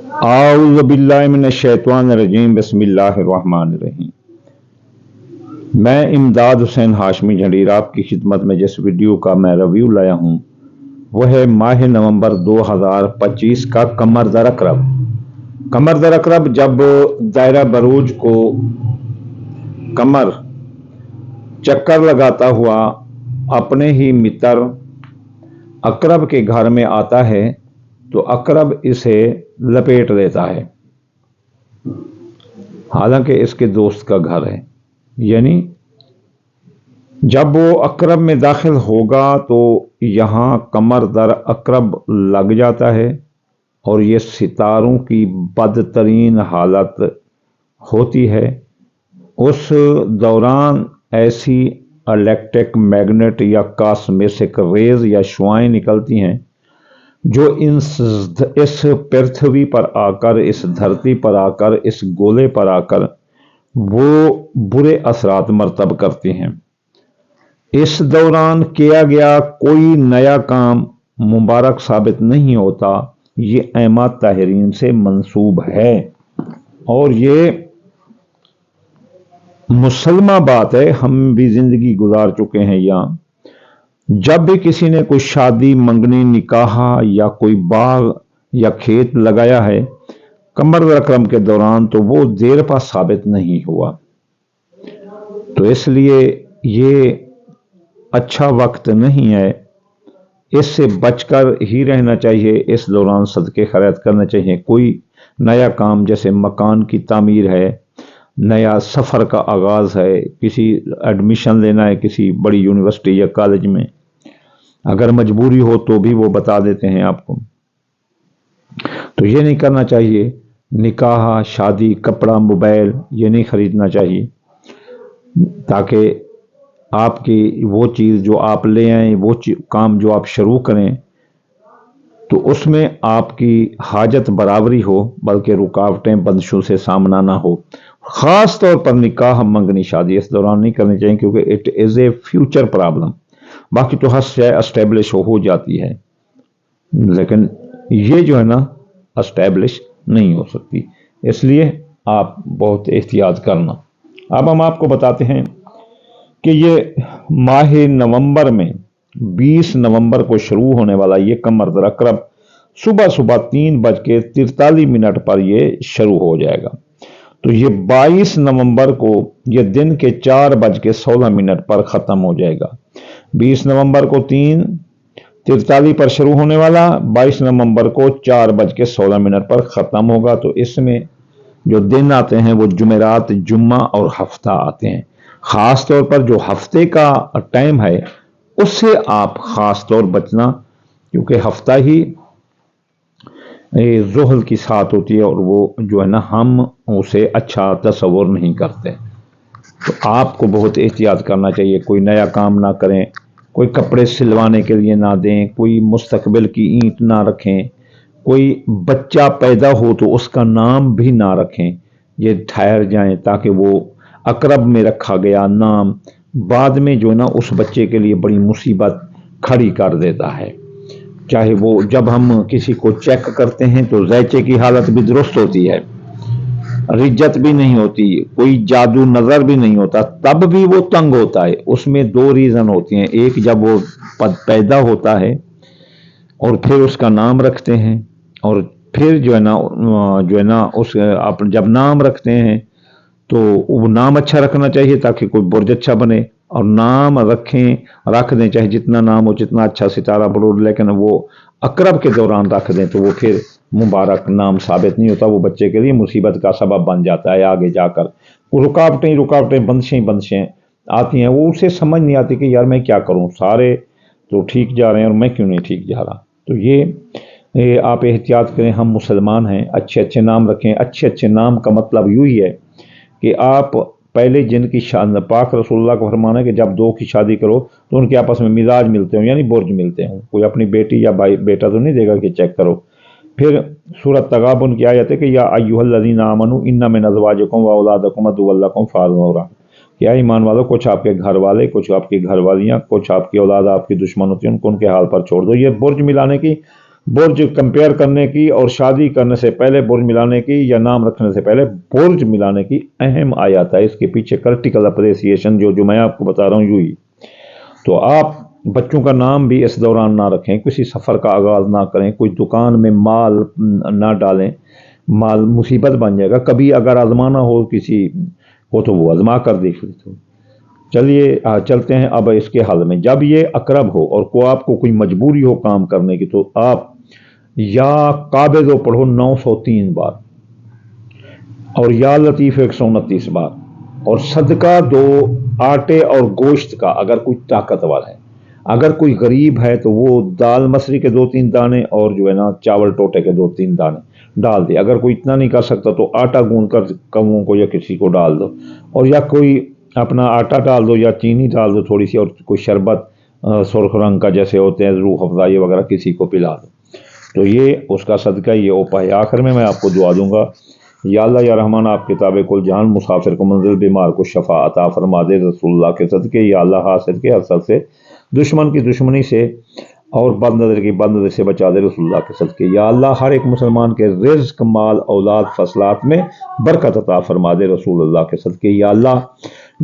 आऊज़ु बिल्लाहि मिनश्शैतानिर्रजीम बिस्मिल्लाहिर्रहमानिर्रहीम। मैं इमदाद हुसैन हाशमी जंडीर आपकी खिदमत में जिस वीडियो का मैं रिव्यू लाया हूँ वह है माह नवंबर 2025 का कमर दर अकरब। कमर दर अकरब जब दायरा बरूज को कमर चक्कर लगाता हुआ अपने ही मित्र अकरब के घर में आता है तो अकरब इसे लपेट लेता है, हालांकि इसके दोस्त का घर है। यानी जब वो अकरब में दाखिल होगा तो यहाँ कमर दर अकरब लग जाता है और ये सितारों की बदतरीन हालत होती है। उस दौरान ऐसी इलेक्ट्रिक मैग्नेट या कॉस्मिक रेज या शुआएं निकलती हैं जो इस पृथ्वी पर आकर, इस धरती पर आकर, इस गोले पर आकर वो बुरे असरात मरतब करती हैं। इस दौरान किया गया कोई नया काम मुबारक साबित नहीं होता। ये अहमद ताहिरीन से मंसूब है और ये मुसलमा बात है, हम भी जिंदगी गुजार चुके हैं। यहाँ जब भी किसी ने कोई शादी, मंगनी, निकाह या कोई बाग या खेत लगाया है कमर दर अकरब के दौरान तो वो देर पा साबित नहीं हुआ। तो इसलिए ये अच्छा वक्त नहीं है, इससे बचकर ही रहना चाहिए। इस दौरान सदके खैरात करना चाहिए। कोई नया काम जैसे मकान की तामीर है, नया सफ़र का आगाज़ है, किसी एडमिशन लेना है किसी बड़ी यूनिवर्सिटी या कॉलेज में, अगर मजबूरी हो तो भी वो बता देते हैं आपको। तो ये नहीं करना चाहिए। निकाह, शादी, कपड़ा, मोबाइल ये नहीं खरीदना चाहिए, ताकि आपकी वो चीज़ जो आप ले आएँ, वो काम जो आप शुरू करें तो उसमें आपकी हाजत बराबरी हो, बल्कि रुकावटें, बंदिशों से सामना ना हो। ख़ास तौर पर निकाह, मंगनी, शादी इस दौरान नहीं करनी चाहिए क्योंकि it is a future problem. बाकी तो हर शय एस्टेब्लिश हो जाती है, लेकिन ये जो है ना एस्टेब्लिश नहीं हो सकती, इसलिए आप बहुत एहतियात करना। अब हम आपको बताते हैं कि ये माह नवंबर में 20 नवंबर को शुरू होने वाला ये कमर दर अकरब सुबह सुबह 3:43 पर ये शुरू हो जाएगा। तो ये 22 नवंबर को ये दिन के 4:16 पर ख़त्म हो जाएगा। 20 नवंबर को 3:43 पर शुरू होने वाला, 22 नवंबर को 4:16 पर ख़त्म होगा। तो इसमें जो दिन आते हैं वो जुमेरात, जुम्मा और हफ्ता आते हैं। ख़ास तौर पर जो हफ्ते का टाइम है उससे आप ख़ास तौर बचना, क्योंकि हफ्ता ही ज़ुहल की साथ होती है और वो जो है ना हम उसे अच्छा तस्वुर नहीं करते। तो आपको बहुत एहतियात करना चाहिए। कोई नया काम ना करें, कोई कपड़े सिलवाने के लिए ना दें, कोई मुस्तकबिल की ईंट ना रखें, कोई बच्चा पैदा हो तो उसका नाम भी ना रखें। ये ठहर जाएं ताकि वो अकरब में रखा गया नाम बाद में जो ना उस बच्चे के लिए बड़ी मुसीबत खड़ी कर देता है। चाहे वो जब हम किसी को चेक करते हैं तो ज़ैचे की हालत भी दुरुस्त होती है, रिज्जत भी नहीं होती, कोई जादू नज़र भी नहीं होता, तब भी वो तंग होता है। उसमें दो रीज़न होती हैं, एक जब वो पैदा होता है और फिर उसका नाम रखते हैं, और फिर जो है ना उस आप जब नाम रखते हैं तो वो नाम अच्छा रखना चाहिए ताकि कोई बुर्ज अच्छा बने, और नाम रख दें चाहे जितना नाम हो, जितना अच्छा सितारा पढ़ो, लेकिन वो अकरब के दौरान रख दें तो वो फिर मुबारक नाम साबित नहीं होता, वो बच्चे के लिए मुसीबत का सबब बन जाता है। आगे जाकर रुकावटें बंदिशें आती हैं, वो उसे समझ नहीं आती कि यार मैं क्या करूं, सारे तो ठीक जा रहे हैं और मैं क्यों नहीं ठीक जा रहा। तो ये आप एहतियात करें। हम मुसलमान हैं, अच्छे अच्छे नाम रखें। अच्छे अच्छे नाम का मतलब यूँ ही है कि आप पहले जिनकी शादी, पाक रसूलुल्लाह का फरमाना है कि जब दो की शादी करो तो उनके आपस में मिजाज मिलते हों, यानी बुर्ज मिलते हों। कोई अपनी बेटी या भाई बेटा तो नहीं देगा कि चेक करो। फिर सूरत तगाबुन की आयत है कि या अय्युहल्लज़ीना आमनू इन्ना मिन अज़वाजिकुम व औलादिकुम अदुव्वन लकुम फ़ाहज़रूहा। क्या ईमान वालों, कुछ आपके घर वाले, कुछ आपकी घर वालियाँ, कुछ आपकी औलाद आपकी दुश्मन होती हैं, उनको उनके हाल पर छोड़ दो। ये बुर्ज मिलाने की برج کمپیئر کرنے کی اور شادی کرنے سے پہلے برج ملانے کی یا نام رکھنے سے پہلے برج ملانے کی اہم آیات ہے. اس کے پیچھے کریٹیکل اپریسیشن جو میں آپ کو بتا رہا ہوں یوں ہی. تو آپ بچوں کا نام بھی اس دوران نہ رکھیں، کسی سفر کا آغاز نہ کریں، کوئی دکان میں مال نہ ڈالیں، مال مصیبت بن جائے گا. کبھی اگر آزمانا ہو کسی کو تو وہ آزما کر دیکھ لی. تو چلیے چلتے ہیں اب اس کے حل میں. جب یہ اقرب ہو اور آپ کو کوئی مجبوری ہو کام کرنے کی تو آپ یا قابض پڑھو 903 بار اور یا لطیف 129 بار، اور صدقہ دو آٹے اور گوشت کا اگر کوئی طاقتور ہے. اگر کوئی غریب ہے تو وہ دال مسری کے 2-3 دانے اور جو ہے نا چاول ٹوٹے کے 2-3 دانے ڈال دے. اگر کوئی اتنا نہیں کر سکتا تو آٹا گوندھ کر کموں کو یا کسی کو ڈال دو، اور یا کوئی اپنا آٹا ڈال دو یا چینی ڈال دو تھوڑی سی، اور کوئی شربت سرخ رنگ کا جیسے ہوتے ہیں روح افزائی وغیرہ کسی کو پلا دو. تو یہ اس کا صدقہ یہ اوپا ہے. آخر میں آپ کو دعا دوں گا. یا اللہ یا رحمان، آپ کتاب کل جہان مسافر کو منزل، بیمار کو شفا عطا فرما دے رسول اللہ کے صدقے. یا اللہ حاسد کے حسد سے، دشمن کی دشمنی سے اور بد نظر کی بد نظر سے بچا دے رسول اللہ کے صدقے. یا اللہ ہر ایک مسلمان کے رزق، مال، اولاد، فصلات میں برکت عطا فرما دے رسول اللہ کے صدقے. یا اللہ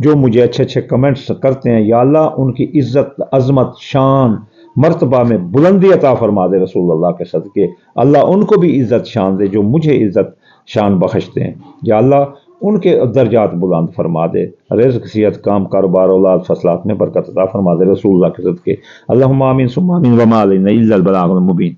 جو مجھے اچھے اچھے کمنٹس کرتے ہیں یا اللہ ان کی عزت، عظمت، شان، مرتبہ میں بلندی عطا فرما دے رسول اللہ کے صدقے. اللہ ان کو بھی عزت شان دے جو مجھے عزت شان بخشتے ہیں. یا اللہ ان کے درجات بلند فرما دے. رزق، صحت، کام، کاروبار، اولاد، فصلات میں برکت عطا فرما دے رسول اللہ کے صدقے. اللہم آمین ثم آمین وما علینا الا البلاغ المبین.